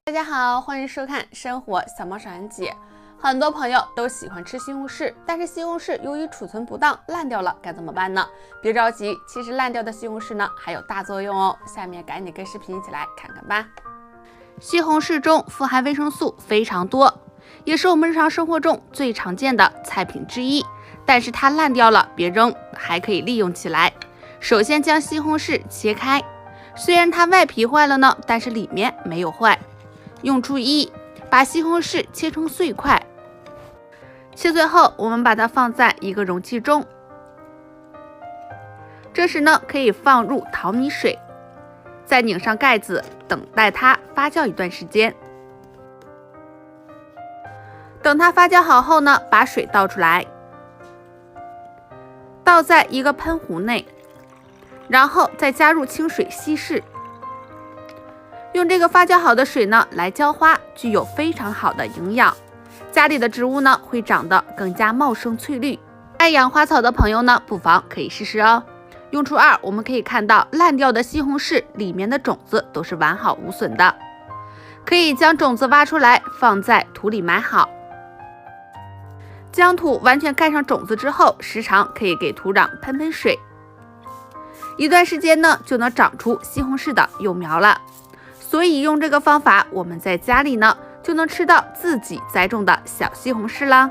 大家好，欢迎收看生活小猫小姐。很多朋友都喜欢吃西红柿，但是西红柿由于储存不当烂掉了，该怎么办呢？别着急，其实烂掉的西红柿呢还有大作用哦。下面赶紧跟视频一起来看看吧。西红柿中富含维生素非常多，也是我们日常生活中最常见的菜品之一。但是它烂掉了别扔，还可以利用起来。首先将西红柿切开，虽然它外皮坏了呢，但是里面没有坏。用注一，把西红柿切成碎块。切碎后，我们把它放在一个容器中。这时呢，可以放入淘米水，再拧上盖子，等待它发酵一段时间。等它发酵好后呢，把水倒出来，倒在一个喷壶内，然后再加入清水稀释。用这个发酵好的水呢来浇花，具有非常好的营养，家里的植物呢会长得更加茂盛翠绿。爱养花草的朋友呢，不妨可以试试哦。用处二，我们可以看到烂掉的西红柿里面的种子都是完好无损的，可以将种子挖出来，放在土里埋好。将土完全盖上种子之后，时常可以给土壤喷水，一段时间呢就能长出西红柿的幼苗了。所以用这个方法，我们在家里呢就能吃到自己栽种的小西红柿啦。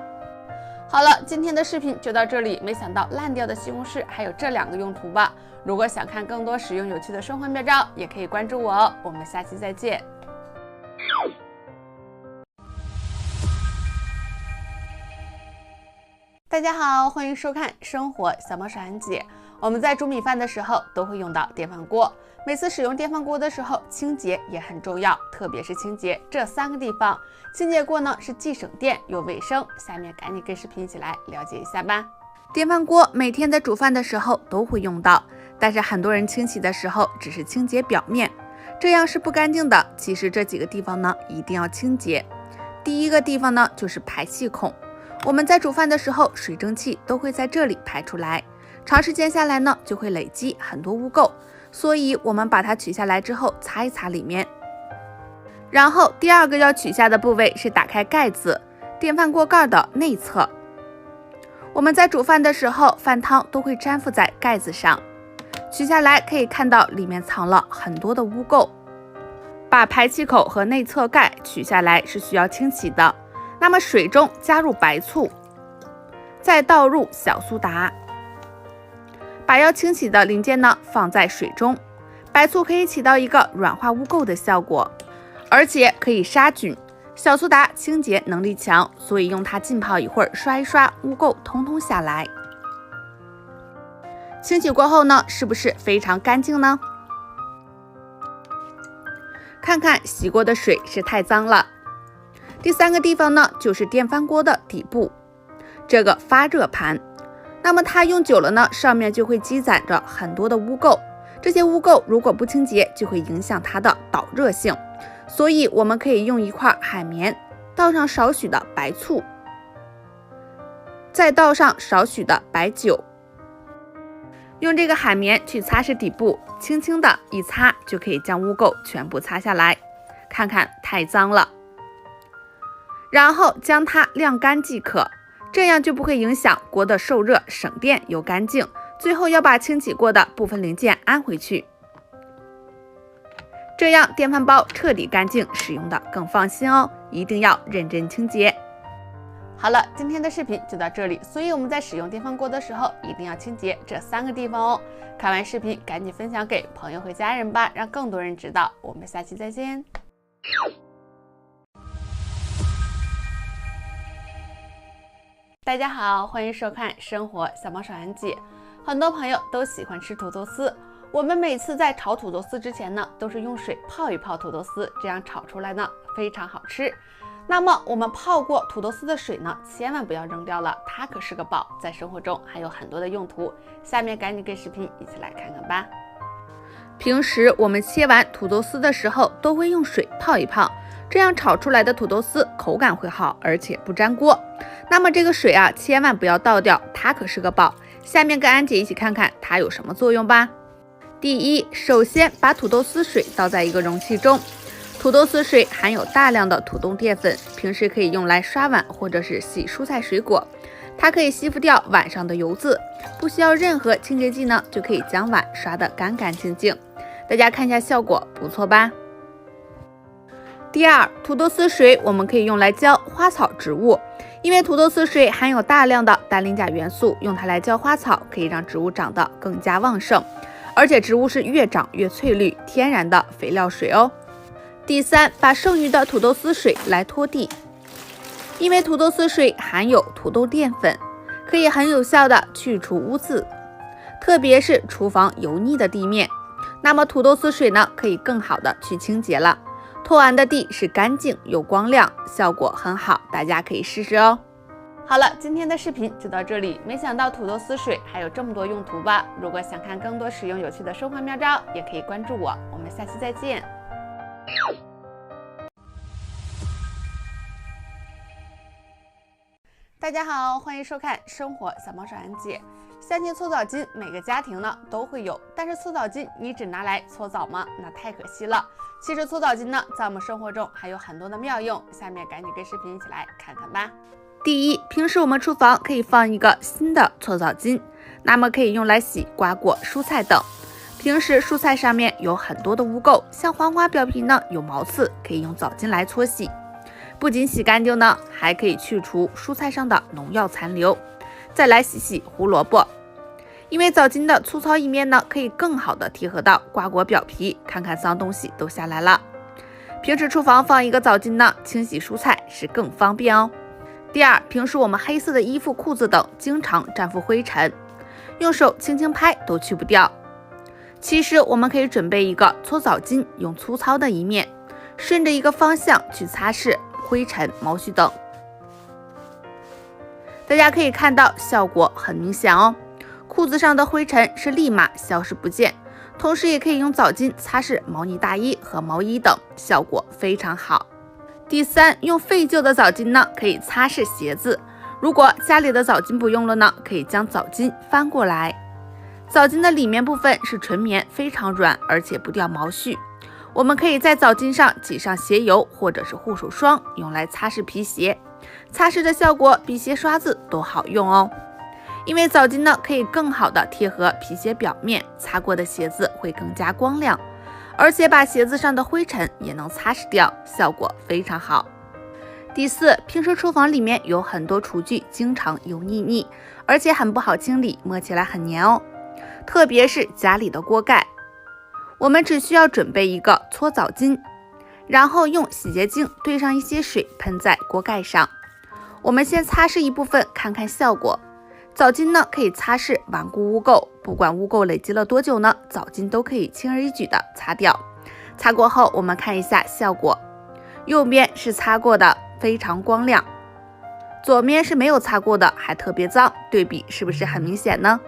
好了，今天的视频就到这里。没想到烂掉的西红柿还有这两个用途吧？如果想看更多实用有趣的生活妙招，也可以关注我哦。我们下期再见。大家好，欢迎收看生活小猫小姐。我们在煮米饭的时候都会用到电饭锅，每次使用电饭锅的时候，清洁也很重要，特别是清洁这三个地方。清洁过呢是既省电又卫生，下面赶紧跟视频一起来了解一下吧。电饭锅每天在煮饭的时候都会用到，但是很多人清洗的时候只是清洁表面，这样是不干净的。其实这几个地方呢一定要清洁。第一个地方呢就是排气孔，我们在煮饭的时候，水蒸气都会在这里排出来，长时间下来呢就会累积很多污垢，所以我们把它取下来之后擦一擦里面。然后第二个要取下的部位是打开盖子，电饭锅盖的内侧。我们在煮饭的时候，饭汤都会粘附在盖子上，取下来可以看到里面藏了很多的污垢。把排气口和内侧盖取下来是需要清洗的。那么水中加入白醋，再倒入小苏打，把要清洗的零件呢放在水中。白醋可以起到一个软化污垢的效果，而且可以杀菌。小苏打清洁能力强，所以用它浸泡一会儿，刷一刷，污垢通通下来。清洗过后呢，是不是非常干净呢？看看洗过的水是太脏了。第三个地方呢，就是电饭锅的底部，这个发热盘。那么它用久了呢，上面就会积攒着很多的污垢，这些污垢如果不清洁，就会影响它的导热性。所以我们可以用一块海绵，倒上少许的白醋，再倒上少许的白酒，用这个海绵去擦拭底部，轻轻的一擦就可以将污垢全部擦下来。看看太脏了，然后将它晾干即可，这样就不会影响锅的受热，省电又干净。最后要把清洗过的部分零件安回去，这样电饭煲彻底干净，使用的更放心哦。一定要认真清洁。好了，今天的视频就到这里，所以我们在使用电饭锅的时候，一定要清洁这三个地方哦。看完视频赶紧分享给朋友和家人吧，让更多人知道。我们下期再见。大家好，欢迎收看生活小猫小姐。很多朋友都喜欢吃土豆丝，我们每次在炒土豆丝之前呢，都是用水泡一泡土豆丝，这样炒出来呢非常好吃。那么我们泡过土豆丝的水呢，千万不要扔掉了，它可是个宝，在生活中还有很多的用途。下面赶紧跟视频一起来看看吧。平时我们切完土豆丝的时候，都会用水泡一泡，这样炒出来的土豆丝口感会好，而且不粘锅。那么这个水啊，千万不要倒掉，它可是个宝。下面跟安姐一起看看它有什么作用吧。第一，首先把土豆丝水倒在一个容器中，土豆丝水含有大量的土豆淀粉，平时可以用来刷碗或者是洗蔬菜水果。它可以吸附掉碗上的油渍，不需要任何清洁剂呢，就可以将碗刷得干干净净。大家看一下效果，不错吧？第二，土豆丝水我们可以用来浇花草植物，因为土豆丝水含有大量的氮磷钾元素，用它来浇花草可以让植物长得更加旺盛，而且植物是越长越翠绿，天然的肥料水哦。第三，把剩余的土豆丝水来拖地。因为土豆丝水含有土豆淀粉，可以很有效的去除污渍，特别是厨房油腻的地面。那么土豆丝水呢，可以更好的去清洁了。拖完的地是干净又光亮，效果很好，大家可以试试哦。好了，今天的视频就到这里。没想到土豆丝水还有这么多用途吧？如果想看更多实用有趣的生活妙招，也可以关注我。我们下期再见。大家好，欢迎收看生活小猫手安姐。香甜搓澡巾每个家庭呢都会有，但是搓澡巾你只拿来搓澡吗？那太可惜了。其实搓澡巾呢，在我们生活中还有很多的妙用，下面赶紧跟视频一起来看看吧。第一，平时我们厨房可以放一个新的搓澡巾，那么可以用来洗瓜果、蔬菜等。平时蔬菜上面有很多的污垢，像黄瓜表皮呢有毛刺，可以用澡巾来搓洗。不仅洗干净呢，还可以去除蔬菜上的农药残留。再来洗洗胡萝卜，因为澡巾的粗糙一面呢，可以更好的贴合到瓜果表皮，看看脏东西都下来了。平时厨房放一个澡巾呢，清洗蔬菜是更方便哦。第二，平时我们黑色的衣服、裤子等经常沾附灰尘，用手轻轻拍都去不掉。其实我们可以准备一个搓澡巾，用粗糙的一面，顺着一个方向去擦拭灰尘、毛絮等，大家可以看到效果很明显哦。裤子上的灰尘是立马消失不见，同时也可以用澡巾擦拭毛呢大衣和毛衣等，效果非常好。第三，用废旧的澡巾呢，可以擦拭鞋子。如果家里的澡巾不用了呢，可以将澡巾翻过来。澡巾的里面部分是纯棉，非常软，而且不掉毛絮。我们可以在澡巾上挤上鞋油或者是护手霜，用来擦拭皮鞋，擦拭的效果比鞋刷子都好用哦。因为澡巾呢可以更好的贴合皮鞋表面，擦过的鞋子会更加光亮，而且把鞋子上的灰尘也能擦拭掉，效果非常好。第四，平时厨房里面有很多厨具经常油腻腻，而且很不好清理，摸起来很黏哦，特别是家里的锅盖。我们只需要准备一个搓澡巾，然后用洗洁精兑上一些水喷在锅盖上。我们先擦拭一部分看看效果。澡巾呢可以擦拭顽固污垢，不管污垢累积了多久呢，澡巾都可以轻而易举的擦掉。擦过后我们看一下效果，右边是擦过的，非常光亮，左面是没有擦过的，还特别脏，对比是不是很明显呢？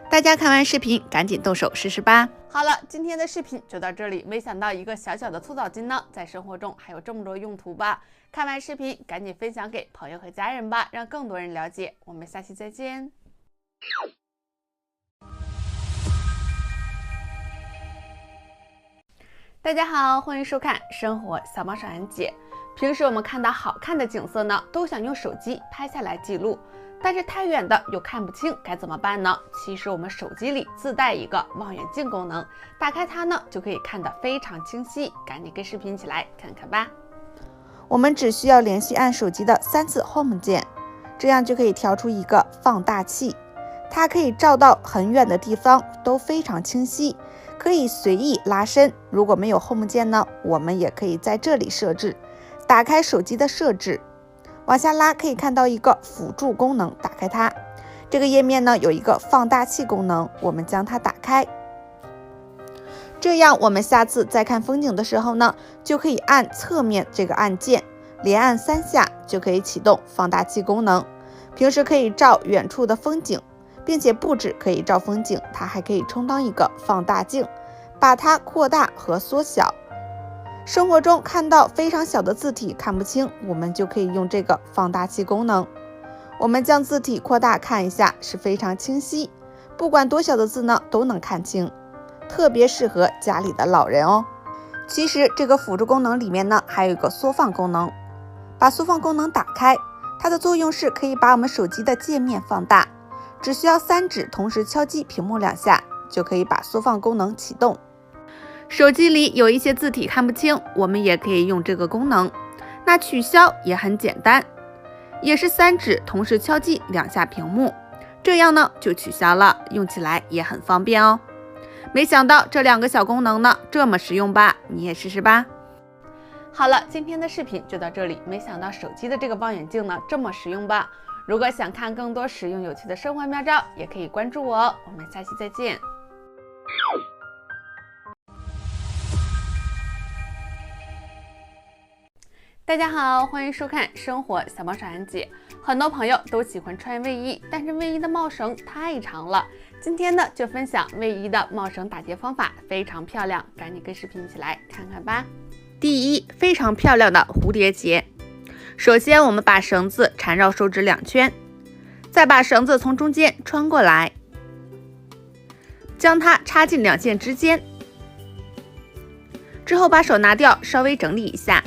大家看完视频赶紧动手试试吧。好了，今天的视频就到这里。没想到一个小小的搓澡巾呢，在生活中还有这么多用途吧。看完视频赶紧分享给朋友和家人吧，让更多人了解。我们下期再见。大家好，欢迎收看生活小猫手安姐。平时我们看到好看的景色呢，都想用手机拍下来记录，但是太远的又看不清，该怎么办呢？其实我们手机里自带一个望远镜功能，打开它呢就可以看得非常清晰，赶紧跟视频一起来看看吧。我们只需要连续按手机的3次 Home 键，这样就可以调出一个放大器，它可以照到很远的地方都非常清晰，可以随意拉伸。如果没有 Home 键呢，我们也可以在这里设置，打开手机的设置，往下拉可以看到一个辅助功能，打开它。这个页面呢有一个放大器功能，我们将它打开，这样我们下次再看风景的时候呢，就可以按侧面这个按键，连按3下就可以启动放大器功能。平时可以照远处的风景，并且不止可以照风景，它还可以充当一个放大镜，把它扩大和缩小。生活中看到非常小的字体看不清，我们就可以用这个放大器功能。我们将字体扩大看一下，是非常清晰，不管多小的字呢都能看清，特别适合家里的老人哦。其实这个辅助功能里面呢，还有一个缩放功能。把缩放功能打开，它的作用是可以把我们手机的界面放大，只需要3指同时敲击屏幕2下，就可以把缩放功能启动。手机里有一些字体看不清，我们也可以用这个功能。那取消也很简单，也是3指同时敲击2下屏幕，这样呢就取消了，用起来也很方便哦。没想到这2个小功能呢这么实用吧，你也试试吧。好了，今天的视频就到这里。没想到手机的这个望远镜呢这么实用吧？如果想看更多实用有趣的生活妙招，也可以关注我哦。我们下期再见。大家好，欢迎收看《生活小猫小安姐》。很多朋友都喜欢穿卫衣，但是卫衣的帽绳太长了。今天呢，就分享卫衣的帽绳打结方法，非常漂亮，赶紧跟视频一起来看看吧。第一，非常漂亮的蝴蝶结。首先，我们把绳子缠绕手指2圈，再把绳子从中间穿过来，将它插进2线之间。之后把手拿掉，稍微整理一下，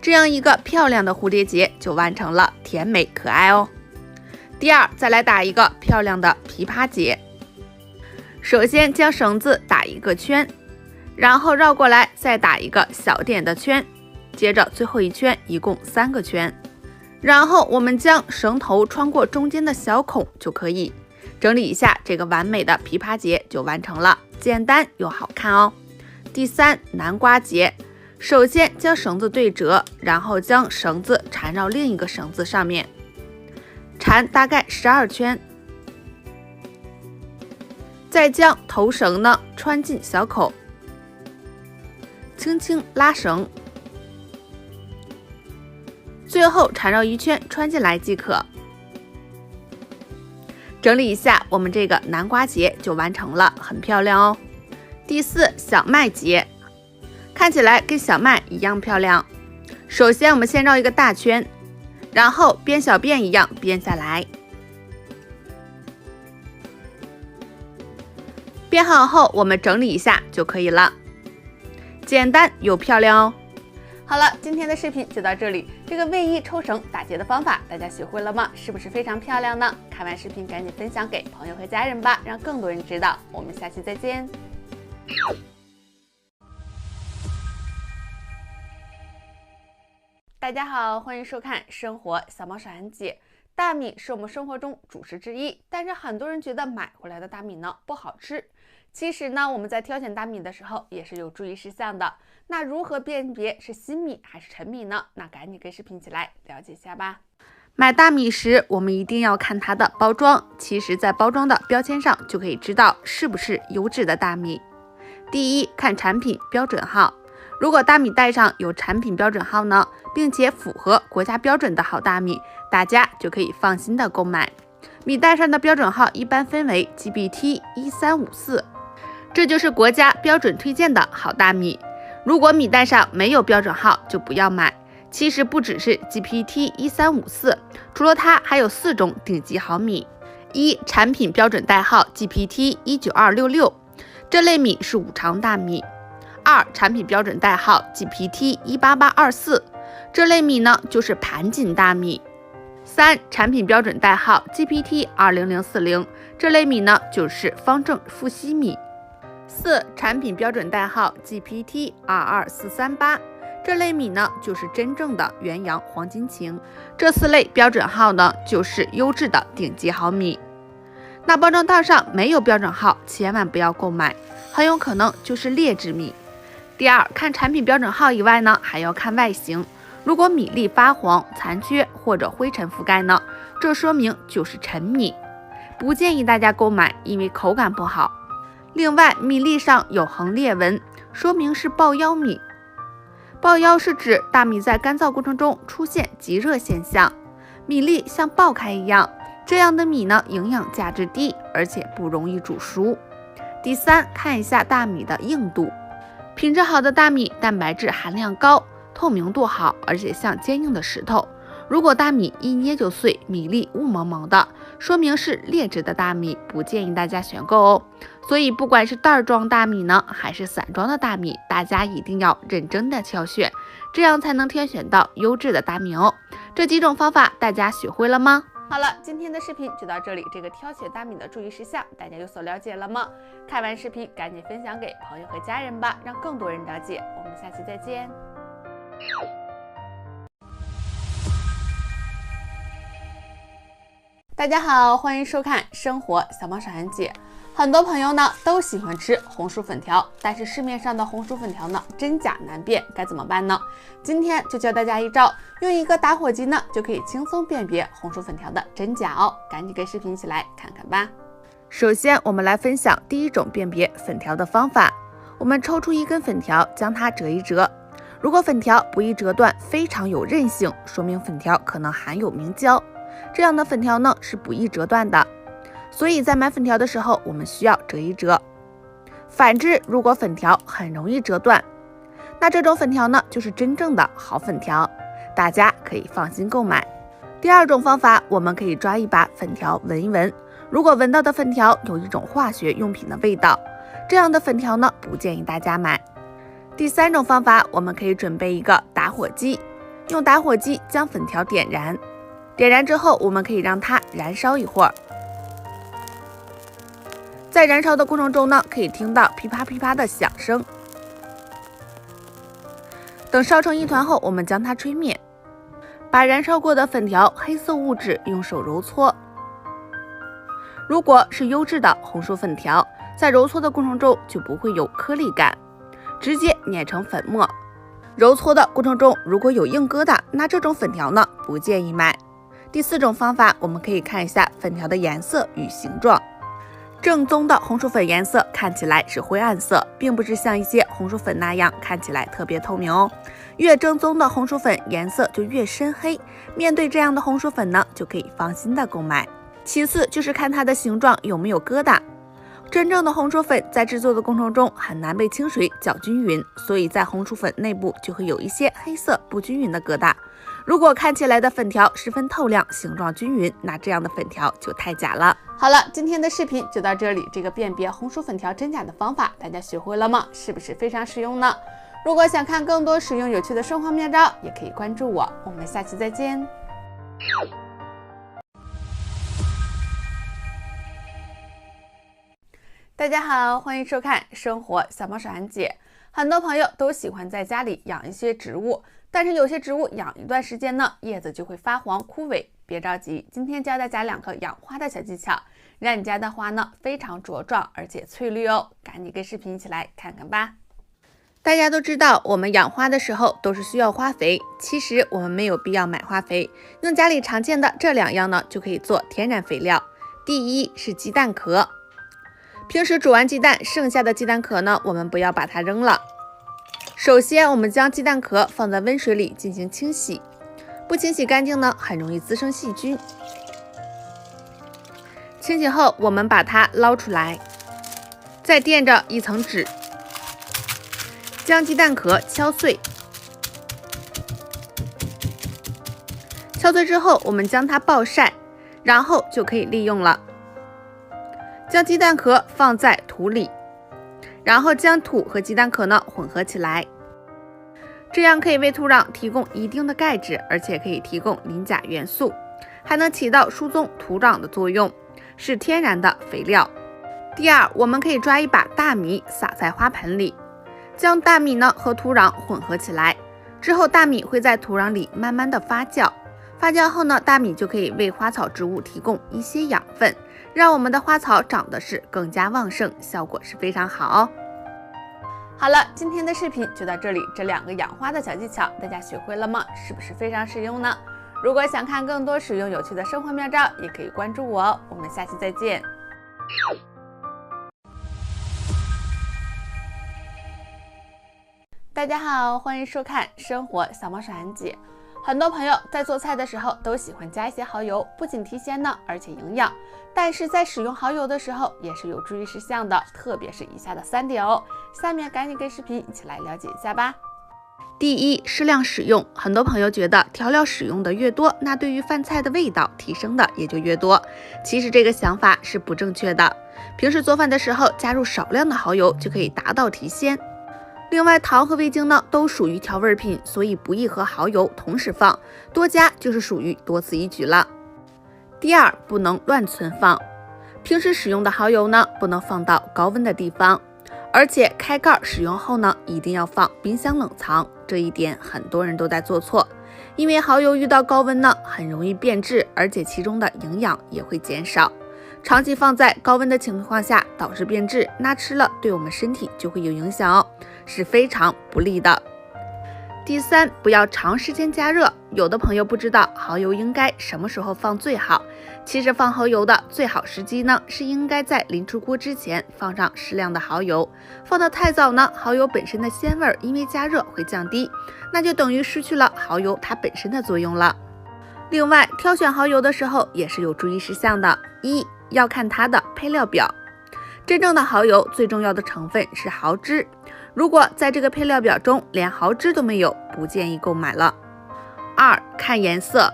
这样一个漂亮的蝴蝶结就完成了，甜美可爱哦。第二，再来打一个漂亮的琵琶结。首先将绳子打一个圈，然后绕过来再打一个小点的圈，接着最后一圈，一共3个圈。然后我们将绳头穿过中间的小孔就可以。整理一下，这个完美的琵琶结就完成了，简单又好看哦。第三，南瓜结。首先将绳子对折，然后将绳子缠绕另一个绳子上面，缠大概12圈，再将头绳呢穿进小口，轻轻拉绳，最后缠绕1圈穿进来即可。整理一下，我们这个南瓜结就完成了，很漂亮哦。第四，小麦结，看起来跟小麦一样漂亮。首先我们先绕一个大圈，然后编小辫一样编下来，编好后我们整理一下就可以了，简单又漂亮哦。好了，今天的视频就到这里。这个卫衣抽绳打结的方法大家学会了吗？是不是非常漂亮呢？看完视频赶紧分享给朋友和家人吧，让更多人知道。我们下期再见。大家好，欢迎收看《生活小猫小安姐》。大米是我们生活中主食之一，但是很多人觉得买回来的大米呢不好吃。其实呢，我们在挑选大米的时候也是有注意事项的。那如何辨别是新米还是陈米呢？那赶紧跟视频一起来了解一下吧。买大米时，我们一定要看它的包装。其实，在包装的标签上就可以知道是不是优质的大米。第一，看产品标准号。如果大米袋上有产品标准号呢，并且符合国家标准的好大米，大家就可以放心的购买。米袋上的标准号一般分为 GPT-1354，这就是国家标准推荐的好大米。如果米袋上没有标准号，就不要买。其实不只是 GPT-1354，除了它还有4种顶级好米。一、产品标准代号 GPT-19266，这类米是五常大米。2、产品标准代号 GPT-18824，这类米呢就是盘锦大米。3、产品标准代号 GPT-20040，这类米呢就是方正富硒米。4、产品标准代号 GPT-22438，这类米呢就是真正的元阳黄金腈。这4类标准号呢就是优质的顶级好米。那包装袋上没有标准号，千万不要购买，很有可能就是劣质米。第二，看产品标准号以外呢，还要看外形。如果米粒发黄、残缺或者灰尘覆盖呢，这说明就是陈米，不建议大家购买，因为口感不好。另外，米粒上有横裂纹，说明是爆腰米。爆腰是指大米在干燥过程中出现极热现象，米粒像爆开一样，这样的米呢，营养价值低，而且不容易煮熟。第三，看一下大米的硬度。品质好的大米蛋白质含量高，透明度好，而且像坚硬的石头。如果大米一捏就碎，米粒雾蒙蒙的，说明是劣质的大米，不建议大家选购哦。所以不管是袋装大米呢，还是散装的大米，大家一定要认真的挑选，这样才能挑选到优质的大米哦。这几种方法大家学会了吗？好了，今天的视频就到这里。这个挑选大米的注意事项，大家有所了解了吗？看完视频赶紧分享给朋友和家人吧，让更多人了解。我们下期再见。大家好，欢迎收看生活小猫小安姐。很多朋友呢都喜欢吃红薯粉条，但是市面上的红薯粉条呢真假难辨，该怎么办呢？今天就教大家一招，用一个打火机呢就可以轻松辨别红薯粉条的真假哦。赶紧跟视频一起来看看吧。首先我们来分享第一种辨别粉条的方法。我们抽出一根粉条，将它折一折，如果粉条不易折断，非常有韧性，说明粉条可能含有明胶，这样的粉条呢是不易折断的，所以在买粉条的时候我们需要折一折。反之，如果粉条很容易折断，那这种粉条呢就是真正的好粉条，大家可以放心购买。第二种方法，我们可以抓一把粉条闻一闻，如果闻到的粉条有一种化学用品的味道，这样的粉条呢不建议大家买。第三种方法，我们可以准备一个打火机，用打火机将粉条点燃，点燃之后我们可以让它燃烧一会儿。在燃烧的过程中呢，可以听到噼啪噼啪的响声。等烧成一团后，我们将它吹灭，把燃烧过的粉条黑色物质用手揉搓。如果是优质的红薯粉条，在揉搓的过程中就不会有颗粒感，直接碾成粉末。揉搓的过程中如果有硬疙瘩，那这种粉条呢不建议买。第四种方法，我们可以看一下粉条的颜色与形状。正宗的红薯粉颜色看起来是灰暗色，并不是像一些红薯粉那样看起来特别透明哦。越正宗的红薯粉颜色就越深黑，面对这样的红薯粉呢，就可以放心的购买。其次就是看它的形状有没有疙瘩。真正的红薯粉在制作的过程中很难被清水搅均匀，所以在红薯粉内部就会有一些黑色不均匀的疙瘩。如果看起来的粉条十分透亮，形状均匀，那这样的粉条就太假了。好了，今天的视频就到这里。这个辨别红薯粉条真假的方法，大家学会了吗？是不是非常实用呢？如果想看更多实用有趣的生活妙招，也可以关注我。我们下期再见。大家好，欢迎收看生活小猫小安姐。很多朋友都喜欢在家里养一些植物，但是有些植物养一段时间呢，叶子就会发黄枯萎。别着急，今天教大家2个养花的小技巧，让你家的花呢非常茁壮而且翠绿哦。赶紧跟视频一起来看看吧。大家都知道，我们养花的时候都是需要花肥，其实我们没有必要买花肥，用家里常见的这2样呢就可以做天然肥料。第一是鸡蛋壳。平时煮完鸡蛋，剩下的鸡蛋壳呢，我们不要把它扔了。首先，我们将鸡蛋壳放在温水里进行清洗，不清洗干净呢，很容易滋生细菌。清洗后，我们把它捞出来，再垫着一层纸，将鸡蛋壳敲碎。敲碎之后，我们将它暴晒，然后就可以利用了。将鸡蛋壳放在土里，然后将土和鸡蛋壳呢混合起来，这样可以为土壤提供一定的钙质，而且可以提供磷钾元素，还能起到疏松土壤的作用，是天然的肥料。第二，我们可以抓一把大米撒在花盆里，将大米呢和土壤混合起来，之后大米会在土壤里慢慢的发酵，发酵后呢，大米就可以为花草植物提供一些养分，让我们的花草长得是更加旺盛，效果是非常好哦。好了，今天的视频就到这里。这2个养花的小技巧，大家学会了吗？是不是非常实用呢？如果想看更多实用有趣的生活妙招，也可以关注我哦。我们下期再见。大家好，欢迎收看生活小猫小安姐。很多朋友在做菜的时候都喜欢加一些蚝油，不仅提鲜呢，而且营养。但是在使用蚝油的时候也是有注意事项的，特别是以下的3点哦。下面赶紧跟视频一起来了解一下吧。第一，适量使用。很多朋友觉得调料使用的越多，那对于饭菜的味道提升的也就越多。其实这个想法是不正确的。平时做饭的时候加入少量的蚝油就可以达到提鲜。另外，糖和味精呢都属于调味品，所以不宜和蚝油同时放，多加就是属于多此一举了。第二，不能乱存放。平时使用的蚝油呢不能放到高温的地方。而且开盖使用后呢，一定要放冰箱冷藏，这一点很多人都在做错。因为蚝油遇到高温呢，很容易变质，而且其中的营养也会减少。长期放在高温的情况下导致变质，那吃了对我们身体就会有影响哦，是非常不利的。第三，不要长时间加热。有的朋友不知道蚝油应该什么时候放最好。其实放蚝油的最好时机呢，是应该在临出锅之前放上适量的蚝油。放得太早呢，蚝油本身的鲜味因为加热会降低，那就等于失去了蚝油它本身的作用了。另外，挑选蚝油的时候也是有注意事项的。一，要看它的配料表。真正的蚝油最重要的成分是蚝汁，如果在这个配料表中连蚝汁都没有，不建议购买了。二，看颜色。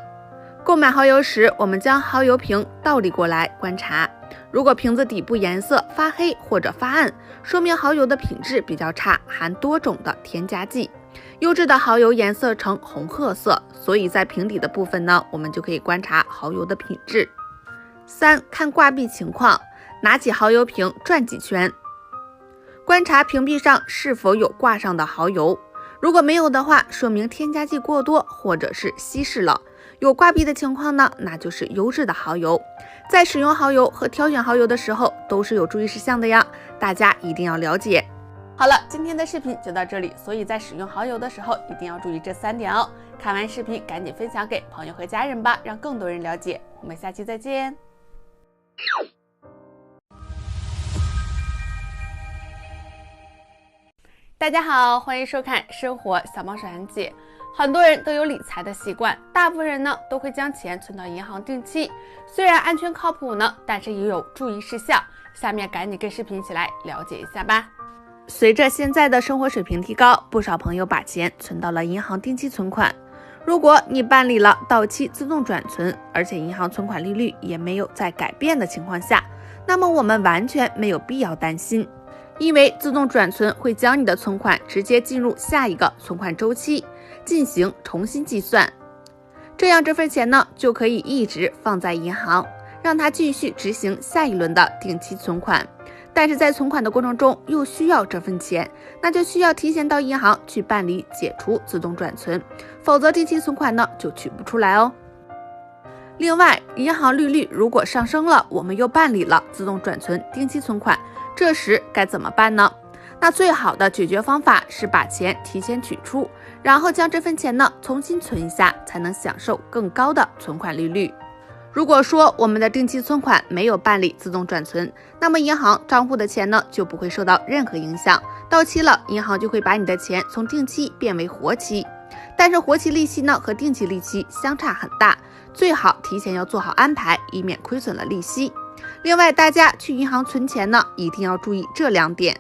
购买蚝油时，我们将蚝油瓶倒立过来观察，如果瓶子底部颜色发黑或者发暗，说明蚝油的品质比较差，含多种的添加剂。优质的蚝油颜色呈红褐色，所以在瓶底的部分呢，我们就可以观察蚝油的品质。三，看挂壁情况。拿起蚝油瓶转几圈，观察瓶壁上是否有挂上的蚝油，如果没有的话，说明添加剂过多或者是稀释了。有挂壁的情况呢，那就是优质的蚝油。在使用蚝油和挑选蚝油的时候都是有注意事项的呀，大家一定要了解。好了，今天的视频就到这里，所以在使用蚝油的时候一定要注意这3点哦。看完视频赶紧分享给朋友和家人吧，让更多人了解。我们下期再见。大家好，欢迎收看生活小猫手传记。很多人都有理财的习惯，大部分人呢都会将钱存到银行定期，虽然安全靠谱呢，但是也有注意事项。下面赶紧跟视频一起来了解一下吧。随着现在的生活水平提高，不少朋友把钱存到了银行定期存款。如果你办理了到期自动转存，而且银行存款利率也没有在改变的情况下，那么我们完全没有必要担心。因为自动转存会将你的存款直接进入下一个存款周期，进行重新计算，这样这份钱呢就可以一直放在银行，让它继续执行下一轮的定期存款。但是在存款的过程中又需要这份钱，那就需要提前到银行去办理解除自动转存，否则定期存款呢就取不出来哦。另外，银行利率如果上升了，我们又办理了自动转存定期存款，这时该怎么办呢？那最好的解决方法是把钱提前取出，然后将这份钱呢重新存一下，才能享受更高的存款利率。如果说我们的定期存款没有办理自动转存，那么银行账户的钱呢就不会受到任何影响，到期了银行就会把你的钱从定期变为活期。但是活期利息呢和定期利息相差很大，最好提前要做好安排，以免亏损了利息。另外，大家去银行存钱呢，一定要注意这2点，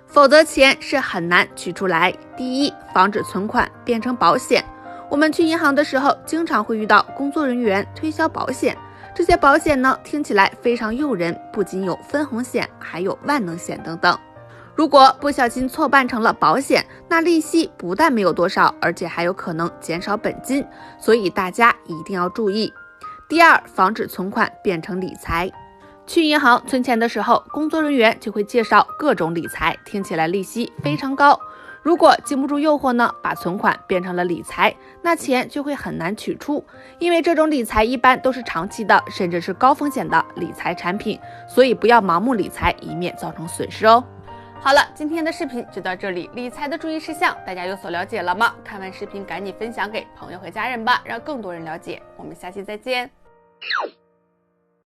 否则钱是很难取出来。第一，防止存款变成保险。我们去银行的时候，经常会遇到工作人员推销保险，这些保险呢，听起来非常诱人，不仅有分红险，还有万能险等等。如果不小心错办成了保险，那利息不但没有多少，而且还有可能减少本金，所以大家一定要注意。第二，防止存款变成理财。去银行存钱的时候，工作人员就会介绍各种理财，听起来利息非常高。如果经不住诱惑呢，把存款变成了理财，那钱就会很难取出，因为这种理财一般都是长期的，甚至是高风险的理财产品，所以不要盲目理财，以免造成损失哦。好了，今天的视频就到这里，理财的注意事项大家有所了解了吗？看完视频赶紧分享给朋友和家人吧，让更多人了解。我们下期再见。